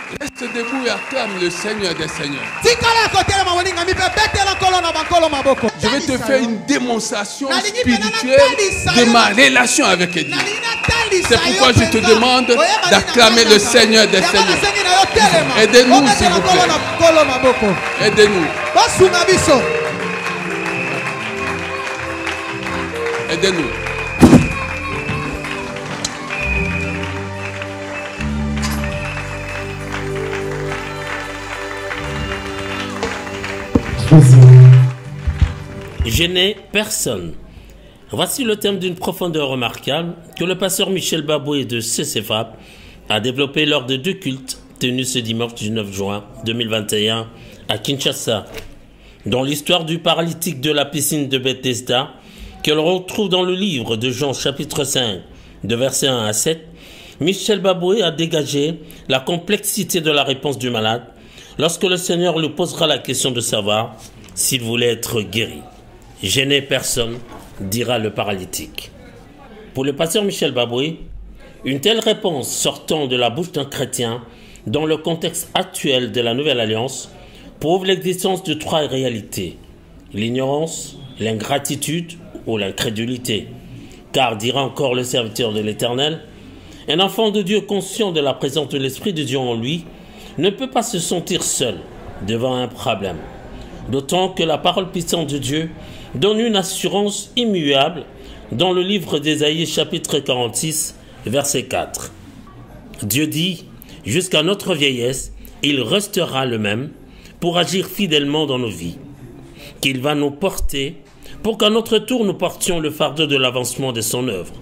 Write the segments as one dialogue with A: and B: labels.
A: Reste debout et acclame le Seigneur des Seigneurs. Je vais te faire une démonstration spirituelle de ma relation avec Dieu. C'est pourquoi je te demande d'acclamer le Seigneur des Seigneurs. Aidez-nous, s'il vous plaît. Aidez-nous. Aidez-nous.
B: Gêner personne. Voici le thème d'une profondeur remarquable que le pasteur Michel Baboué de CCFAP a développé lors de 2 cultes tenus ce dimanche du 9 juin 2021 à Kinshasa. Dans l'histoire du paralytique de la piscine de Bethesda, que l'on retrouve dans le livre de Jean chapitre 5, de versets 1 à 7, Michel Baboué a dégagé la complexité de la réponse du malade lorsque le Seigneur lui posera la question de savoir s'il voulait être guéri. Gêner personne, dira le paralytique. Pour le pasteur Michel Baboué, une telle réponse sortant de la bouche d'un chrétien dans le contexte actuel de la Nouvelle Alliance prouve l'existence de 3 réalités: l'ignorance, l'ingratitude ou l'incrédulité. Car, dira encore le serviteur de l'Éternel, un enfant de Dieu conscient de la présence de l'Esprit de Dieu en lui ne peut pas se sentir seul devant un problème. D'autant que la parole puissante de Dieu donne une assurance immuable dans le livre d'Ésaïe chapitre 46, verset 4. Dieu dit, jusqu'à notre vieillesse, il restera le même pour agir fidèlement dans nos vies, qu'il va nous porter pour qu'à notre tour nous portions le fardeau de l'avancement de son œuvre,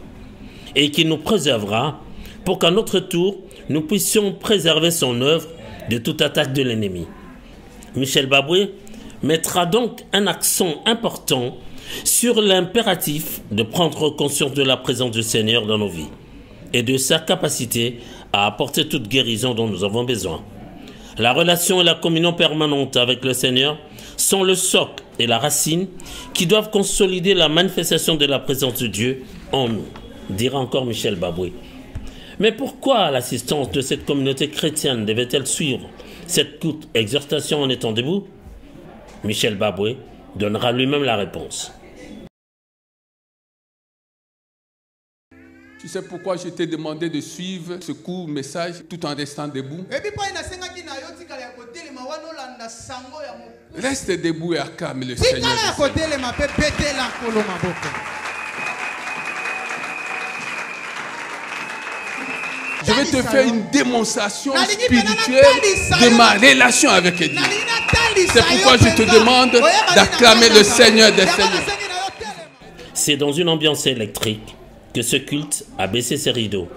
B: et qu'il nous préservera pour qu'à notre tour nous puissions préserver son œuvre de toute attaque de l'ennemi. Michel Baboué mettra donc un accent important sur l'impératif de prendre conscience de la présence du Seigneur dans nos vies et de sa capacité à apporter toute guérison dont nous avons besoin. La relation et la communion permanente avec le Seigneur sont le socle et la racine qui doivent consolider la manifestation de la présence de Dieu en nous, dira encore Michel Baboué. Mais pourquoi l'assistance de cette communauté chrétienne devait-elle suivre cette courte exhortation en étant debout? Michel Baboué donnera lui-même la réponse.
A: Tu sais pourquoi je t'ai demandé de suivre ce court message tout en restant debout? Reste debout et acclame le Seigneur. Je vais te faire une démonstration spirituelle de ma relation avec Dieu. C'est pourquoi je te demande d'acclamer le Seigneur des Seigneurs.
B: C'est dans une ambiance électrique que ce culte a baissé ses rideaux.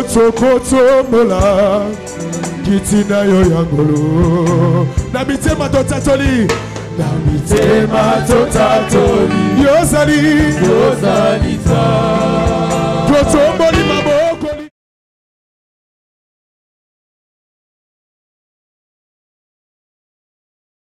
C: Sokoto mola kitina yo yangolo nabite matotatoli yozali